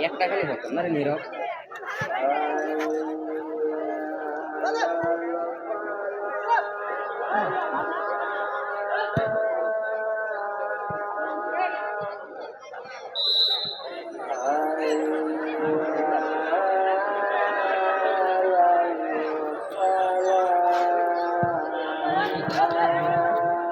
একটা খালি হতো না রে নীরব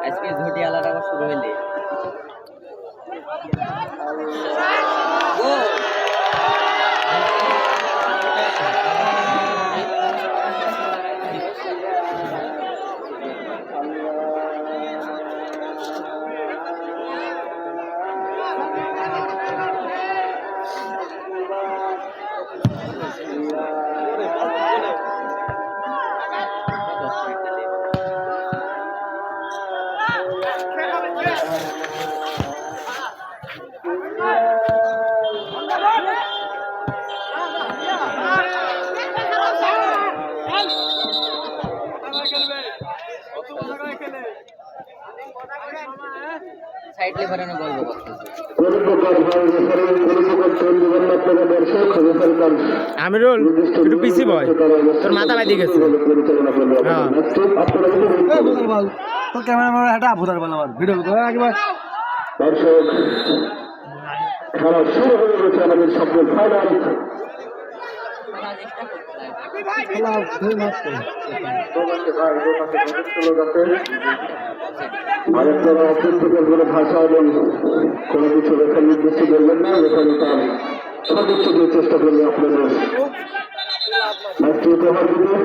আজকে ঝুটি আলাদা আবার শুরু হইলে সাইড লেভারে না বলবো আমিরুল একটু পিছি বয় তোর মাথা বাইরে গেছে হ্যাঁ তো ক্যামেরাম্যান একটা আফুদার বানাবার ভিডিও করে একবার দর্শক খেলা শুরু হয়ে গেছে আমাদের স্বপ্ন ফাইনাল আরেকটা অপ্রীতিকর কোনো ভাষা এবং কোনো কিছু লেখার নির্দিষ্ট করবেন না এখানে তার সর্বোচ্চ দিয়ে চেষ্টা করবে আপনাদের ম্যাচটি উপহার দিবে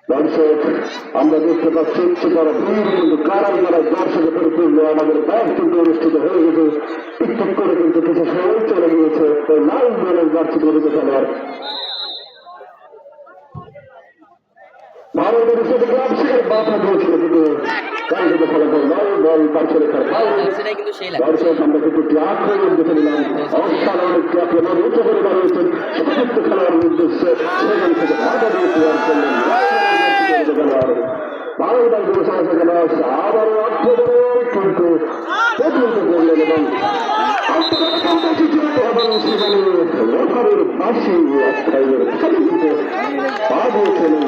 দর্শক আমরা দেখতে পাচ্ছি তারা ভিড় কিন্তু কারার দ্বারা দর্শকে পরিপূর্ণ আমাদের ব্যাগ কিন্তু অনুষ্ঠিত হয়ে গেছে টিকটক করে কিন্তু কিছু সময় চলে গিয়েছে ওই লাল দলের যাচ্ছে গরিবে খেলোয়াড় ভারতের সাথে গ্রামসের বাধা দিয়েছিল কিন্তু কালকে ফলাফল নয় দল পার্শ্বে রেখার দর্শক আমরা কিন্তু আক্রমণ দেখে নিলাম অসাধারণ একটি আক্রমণ উঁচু করে দাঁড়িয়েছেন সমস্ত খেলোয়াড়ের উদ্দেশ্যে সেখান থেকে বাধা দিয়ে তৈরি করলেন বারোটার কোনো সমস্যা কেন আসছে আবারও আক্রমণ কিন্তু প্রতিহত করলেন এবং রেফারির পাশে পা দিয়েছিলেন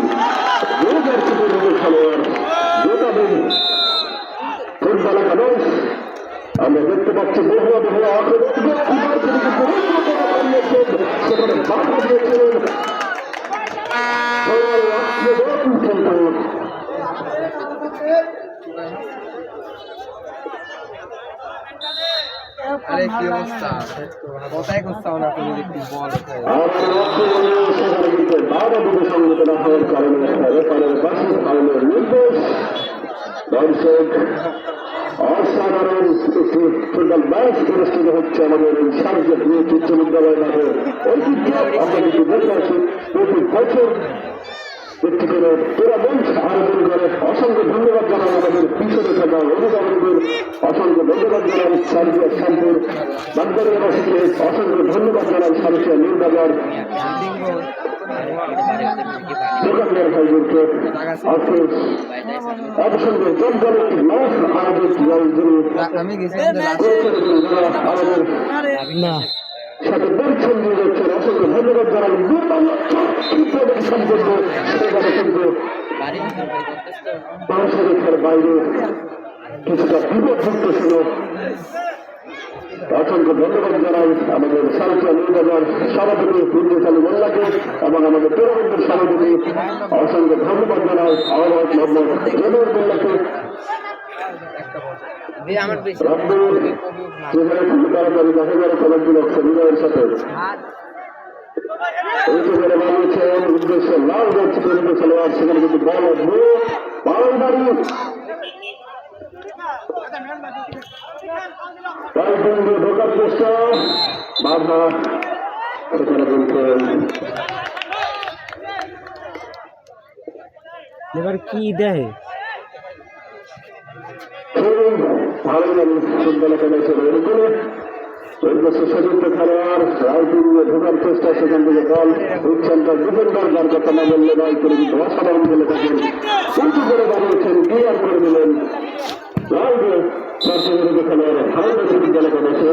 খেলোয়াড় গোটাদিন ফুটবল খেলোয়াড় আমরা দেখতে পাচ্ছি বহু সেখানে বাধা দিয়েছিলেন আরে কি অবস্থা কোথায় কোথাও না তুমি দেখি বল দর্শক অসাধারণ একটি ফুটবল ম্যাচ অনুষ্ঠিত হচ্ছে আমাদের এই শারজাহ উচ্চ বিদ্যালয় মাঠে ঐতিহ্য আমরা কিন্তু দেখে আসি প্রতি বছর একটি করে টুর্নামেন্ট আয়োজন করে অসংখ্য ধন্যবাদ জানাই আমাদের পিছনে থাকা অভিভাবকদের অসংখ্য ধন্যবাদ জানাই শারজাহ শ্যামপুর বাগদার ইউনিভার্সিটিকে অসংখ্য ধন্যবাদ জানাই শারজাহ নির্বাজার দোকানদার ভাইদেরকে আজকে একসঙ্গে জমজম একটি ম্যাচ আয়োজন আমাদের সাথে পরিচ্ছন্ন নিয়ে যাচ্ছেন অসংখ্য ধন্যবাদ জানাই সম্পর্ক সেখানে কিন্তু বাংলাদেশের বাইরে কিছুটা বিপদযুক্ত ছিল অসংখ্য ধন্যবাদ জানাই আমাদের শারজাহ নির্বাচন সভাপতি ইদ্রিস আলী মোল্লাকে এবং আমাদের টুর্নামেন্টের সভাপতি অসংখ্য ধন্যবাদ জানাই আহ্বায়ক মোহাম্মদ জমির মোল্লাকে তাড়াতাড়ি দেখা গেল কলেজগুলো বিনয়ের সাথে এইখানে বানিয়েছেন উদ্দেশ্য লাল যাচ্ছে তরুণ খেলোয়াড় সেখানে কিন্তু বল বাউন্ডারি ঢোকার চেষ্টা বাধা সেখানে কিন্তু এবার কি দেয় খুবই ভালো লাগে ফুটবল খেলেছে এরকম সযুক্ত খেলোয়াড় রাইটিং ঢোকার চেষ্টা সেখান থেকে বল রূপচন্দ্র ডিফেন্ডার যার কথা না বললে নয় করে কিন্তু অসাধারণ খেলে থাকেন উঁচু করে দাঁড়িয়েছেন ক্লিয়ার করে দিলেন রাইটে সযুক্ত খেলোয়াড় ভারতের ফুটবল খেলেছে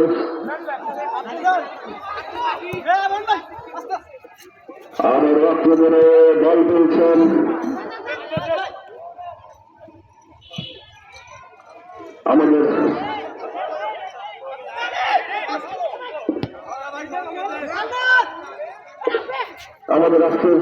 আবার আক্রমণে বল পেয়েছেন আমাদের রাষ্ট্রের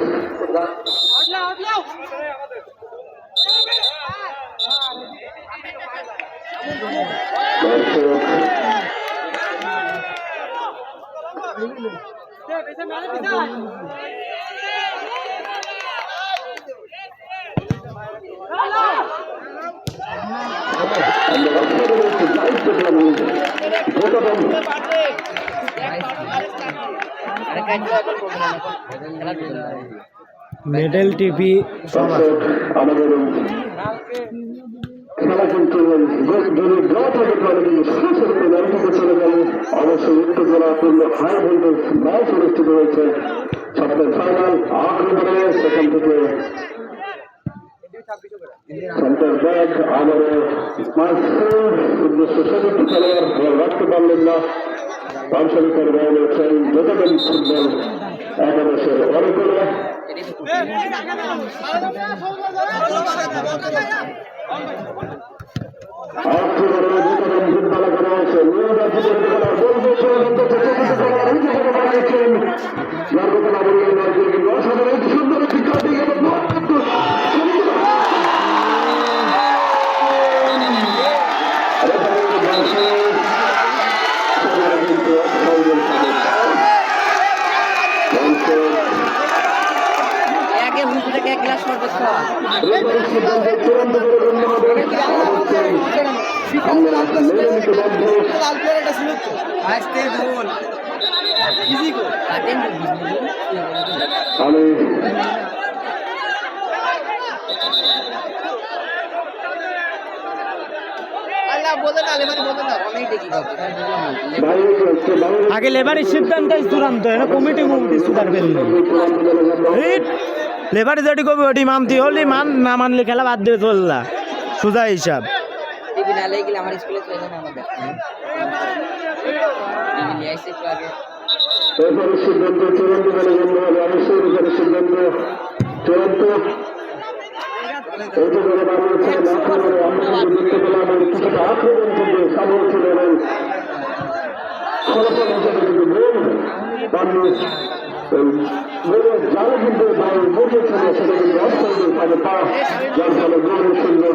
মেডেল টিভি সব আছে আমাদের খেলা কিন্তু যদি ড্র থাকে তাহলে কিন্তু সরাসরি পেনাল্টিতে চলে গেলে অবশ্যই উত্তেজনাপূর্ণ হাই ভোল্টেজ ম্যাচ অনুষ্ঠিত হয়েছে সপ্তাহের ফাইনাল আক্রমণে সেখান থেকে সেন্টার ব্যাক আমাদের উদ্দেশ্য সযুক্ত খেলোয়াড় বল রাখতে পারলেন না আঞ্চলিকের বল হচ্ছেন যোগাযোগ ফুটবল একাদশের অনেকগুলো সুন্দর শিক্ষা দিয়ে এক গ্লাস শরবত খাওয়া আগে লেবারের সিদ্ধান্তই চূড়ান্ত এটা কমিটি মুক্তি সুদার ফেললি লেবারে যেটি কবি ওটি মানতে হলি মান না মানলে খেলা বাদ দিয়ে চললা সোজা হিসাব টিভি না লেগে গেলে আমার স্কুলে চলে যাবে আমাদের টিভি নিয়ে আসছে একটু আগে এরপরে সিদ্ধান্ত চূড়ান্ত বলে গণ্য হবে অবশ্যই এরপরে সিদ্ধান্ত চূড়ান্ত এই যে করে বানিয়েছেন আক্রমণে আমরা কিন্তু দেখতে পেলাম কিছুটা আক্রমণ কিন্তু সামর্থ্য এবং ফলাফল হিসেবে কিন্তু গোল বানিয়ে যারা কিন্তু বসেছিল সেটা কিন্তু অস্ট্রেলিয়ার কাছে পা যার ফলে গোলের সঙ্গে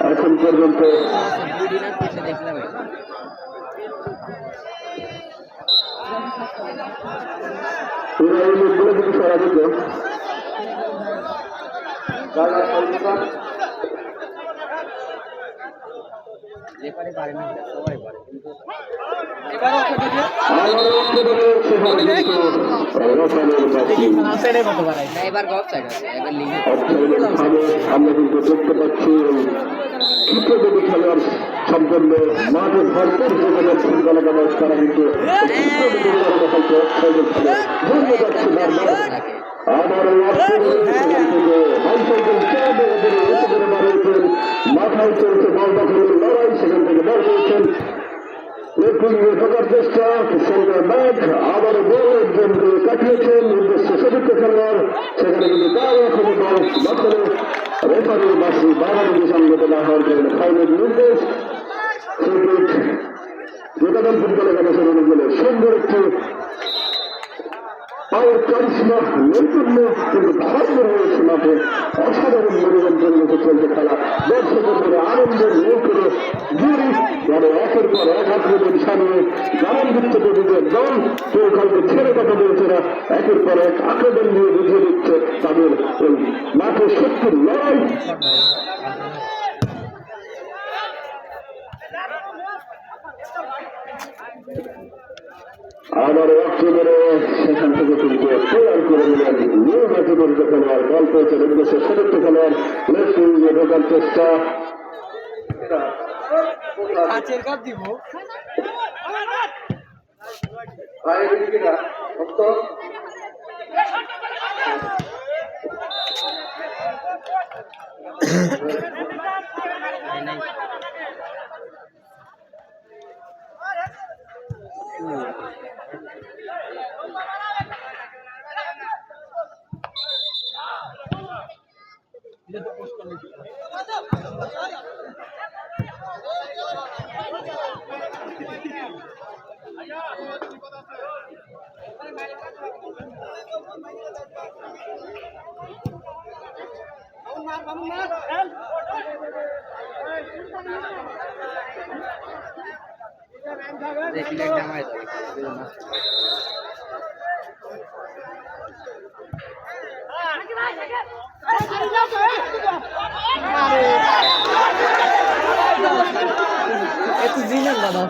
এখন পর্যন্ত দেখলাম পুরো এই লোকগুলো কিন্তু সারা দিত লেপারে পারে না সবাই পারে কিন্তু এবার গফ সাইড আছে এবার লিগে আমরা কিন্তু দেখতে পাচ্ছি ক্রিকেট খেলোয়াড় সম্পন্ন মাঠে ভরপুর যেখানে ফুটবল খেলা তারা কিন্তু মাথায় চলছে বল দখলের লড়াই সেখান থেকে বল পেয়েছেন ঢোকার চেষ্টা সেন্টার ব্যাক আবার বল একজন কাটিয়েছেন উদ্দেশ্য সযুক্ত খেলোয়াড় সেখানে কিন্তু তার এখনই বল দখলে রেফারির বাসী বাড়াবাড়ি সঙ্গত না হওয়ার জন্য ফাইনাল নির্দেশ ক্রিকেট যোগাদান ফুটবলে গবেষণা অনুযায়ী সুন্দর একটি পাওয়ার কারিশমা নৈপুণ্য কিন্তু ভরপুর হয়েছে মাঠে অসাধারণ মনোরঞ্জন মতো চলছে খেলা দর্শকের করে আনন্দের নিয়ে করে জুড়ি যারা একের পর এক আক্রমণ সামনে গানযুক্ত প্রতিদের দল কেউ কাউকে ছেড়ে কথা বলছে না একের পর এক আক্রমণ নিয়ে বুঝিয়ে দিচ্ছে তাদের ওই মাঠে শক্তির লড়াই আবার একেবারে সেখান থেকে কিন্তু তৈরি করে নিলেন নিউ ম্যাচের খেলোয়াড় বল পেয়েছেন উদ্দেশ্যে সদস্য খেলোয়াড় লেফট উইংয়ে ঢোকার চেষ্টা দেখি একটা মাই দাও একটু দিনের দাদা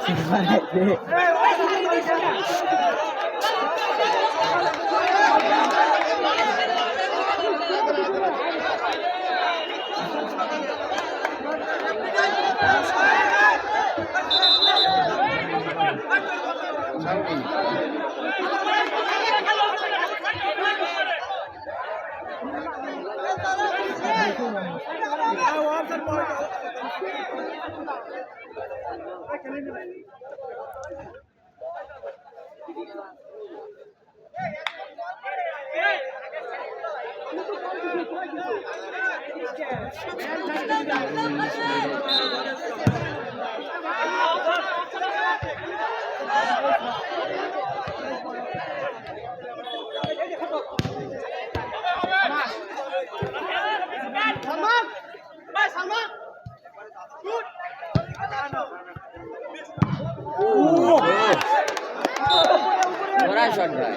বড় শট ভাই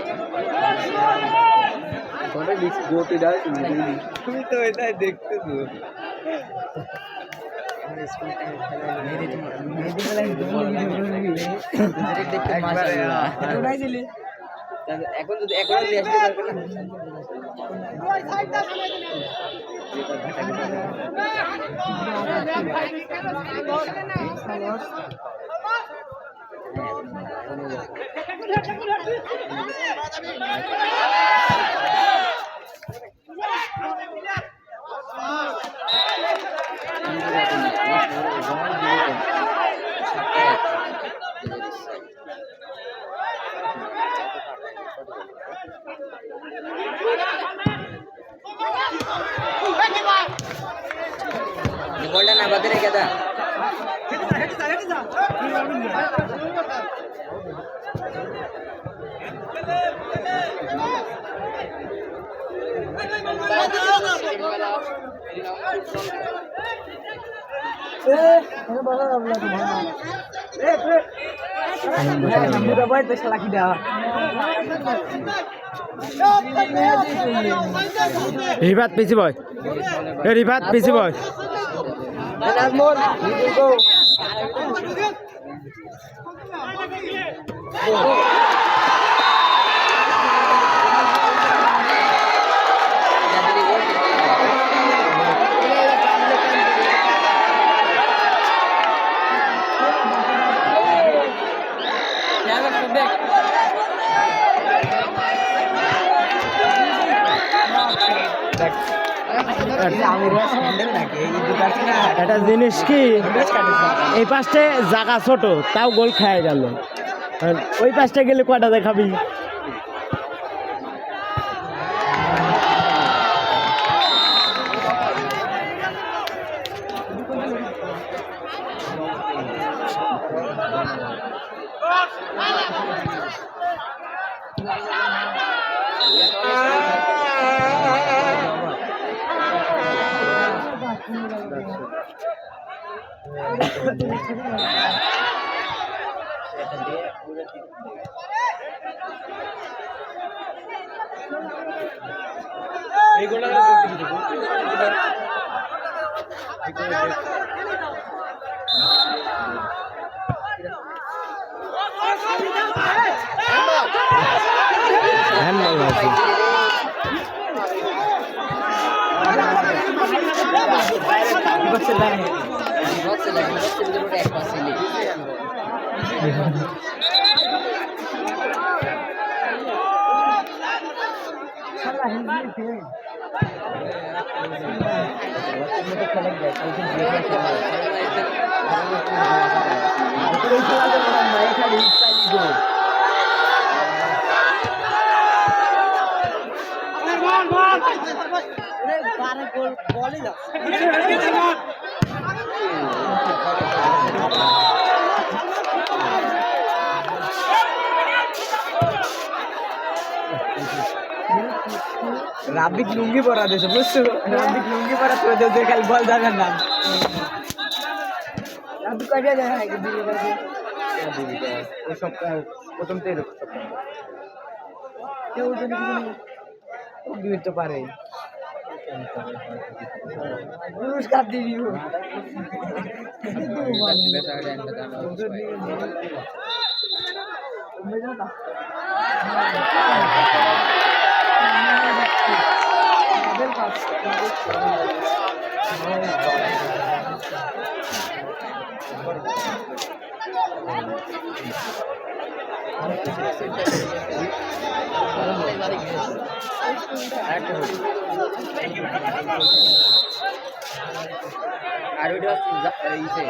বড় বিচ গোটি দাও তুমি তো এটাই দেখতেছো আমার স্কুল টাইমে খেলা মেহেদি খেলা দেখতে মাশাআল্লাহ উড়াইছিলি এখন যদি এখন নিয়ে আসতে পারবে না ওই সাইডটা সামনে দিলে गोल्डन ना बदले क्या था রিফাত পিছি বয় রিফাত পিছি বয় একটা জিনিস কি এই পাশে জায়গা ছোট তাও গোল খায় গেল ওই পাশটা গেলে কয়টা দেখাবি বক্সে লাগে ভিতরে এক পাস ছিল রাবিক লুঙ্গি পরা দিয়েছে বুঝছো রাবিক লুঙ্গি পরা তো ওদের খালি বল যাবে না রাবিক কাটিয়ে যায় না দিদি কাছে ওই সপ্তাহ প্রথম তো এরকম সপ্তাহ কেউ দিবি তো পারে পুরস্কার দিবি আর ওইটা ইসে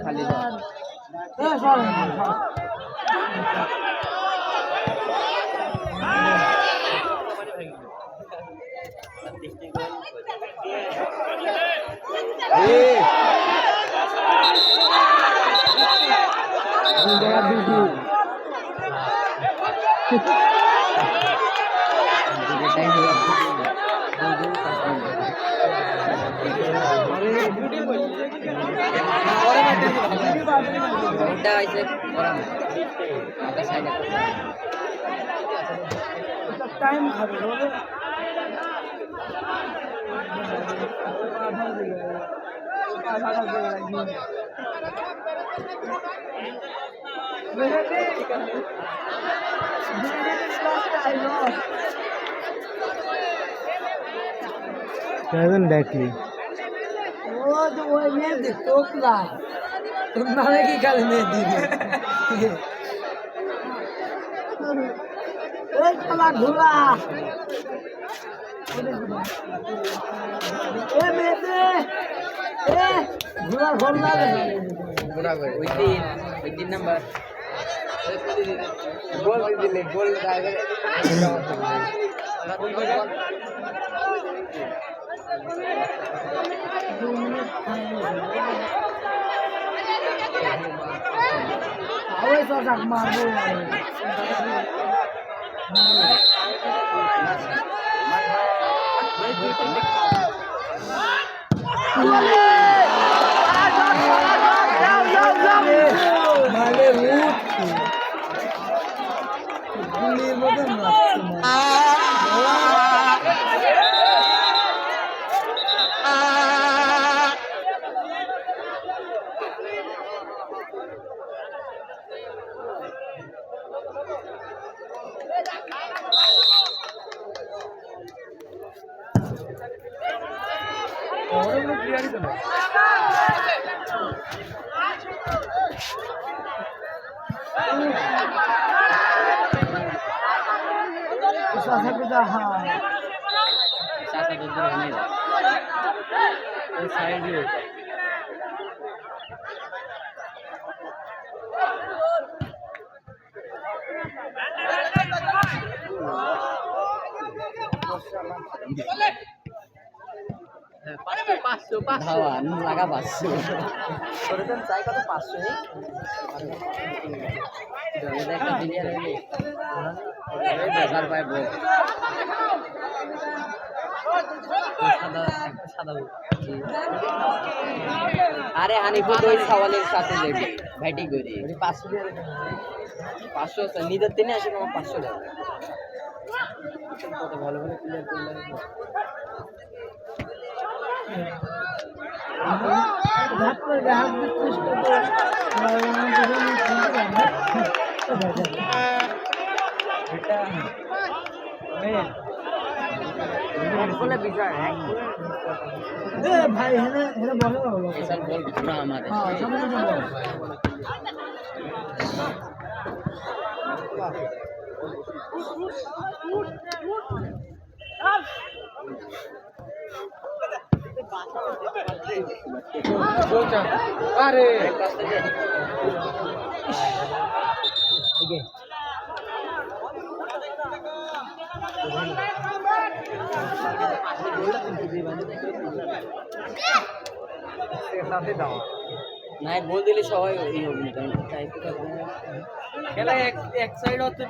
খালি টাইম খাবে দেখলি ও তো ওই মেয়ে টোকলা तुम नामे की गल में दी ए चला घुरा ए मेरे ए घुरा घोड़ना घुरा ओई तीन नंबर गोल दिले गोल डायगर Away sa sakmabo. ধাওয়ান লাগা 500 ওরকম চাই কত 500 এটা একটা দিলিয়া হইলে ওই বাজার পায় বল সাদা একটা সাদা আরে হানিফুল ওই সওয়ালের সাথে যাবি ব্যাটিং করে 500 নিজের তিনি আসে আমার 500 টাকা কত ভালো ভালো প্লেয়ার করলে ভাই হ্যাঁ বলো এসব বল পুরো আমাদের আরে নাই গোল দিলে সবাই এই হবে না কারণ খেলা এক সাইড হচ্ছে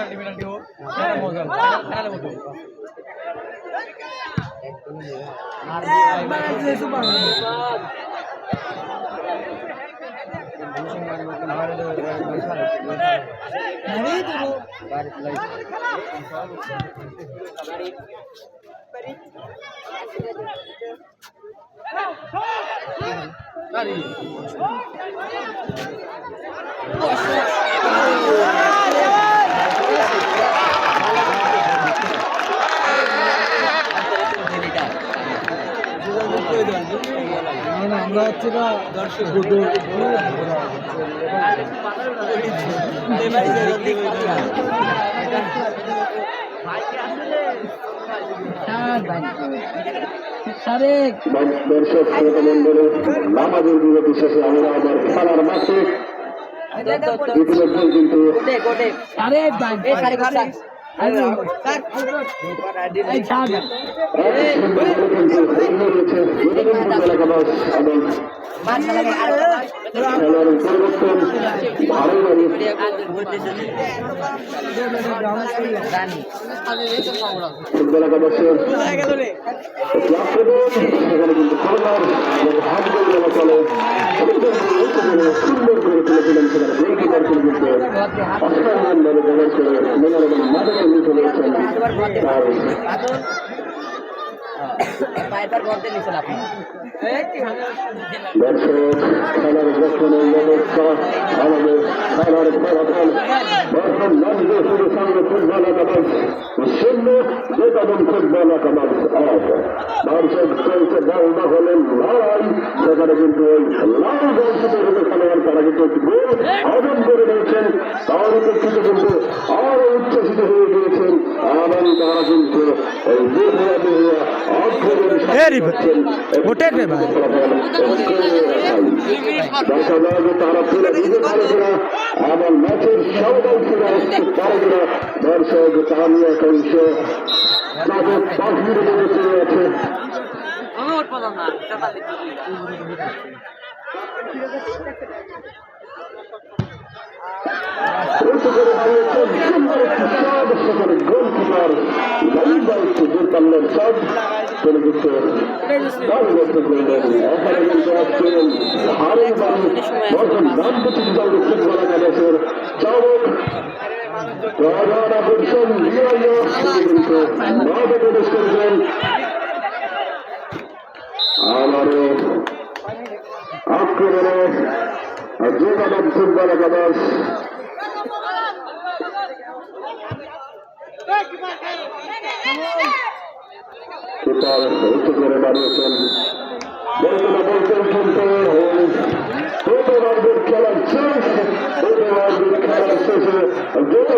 পেনাল্টি হোক মজা খেলার মতো আমরা হচ্ছে না দর্শক দর্শক শ্রোতা মন্ডলী নামাজের বিরতি শেষে আমরা আবার খেলার মাঠে ইতিমধ্যে কিন্তু খেলার পরিবর্তন ভালো ফুটবল একাদশের সেখানে কিন্তু করোনার হাত বলে চলে সুন্দর করে তুলেছিলেন সেখানে গোলকিপার কিন্তু অসাধারণভাবে ব্যবহার করে মেলার এবং মাঠে নিয়ে চলে গেছেন দর্শক খেলার গঠনের ব্যবস্থা আমাদের খেলার ফলাফল বর্তমান সঙ্গে ফুটবল একাদশ শূন্য বেতন ফুটবল একাদশ দর্শক চলছে দলটা হলেন লড়াই সেখানে কিন্তু ওই লাল দর্শকের হলে খেলোয়াড় তারা কিন্তু একটি গোল অর্জন করে দিয়েছেন তার উপস্থিত কিন্তু আরো উচ্ছ্বসিত হয়ে গিয়েছেন এবং তারা কিন্তু ওই ওটা রে ভাই দেখা যায় যে তারা ফিরে দিতে পারে কিনা এবং ম্যাচের সবাই ফিরে আসতে পারে কিনা দর্শক তা নিয়ে একটা বিষয় তাদের 5 মিনিট চলে আছে সেখানে গোলকিপার লাইন দায়িত্ব দূরপাল্লের সব চলে গেছে এখানে কিন্তু আসছেন হারের বাড়ি বর্তমান রাজনৈতিক দল ফুটবল একাদশের চালক রাজা করছেন কিন্তু মাঠে প্রবেশ করেছেন আমারও আক্রমণে যোগাযোগ ফুটবল একাদশ কিপার উঁচু করে দাঁড়িয়েছেন বলতে না বলতেন কিন্তু খেলার শেষ খেলার শেষে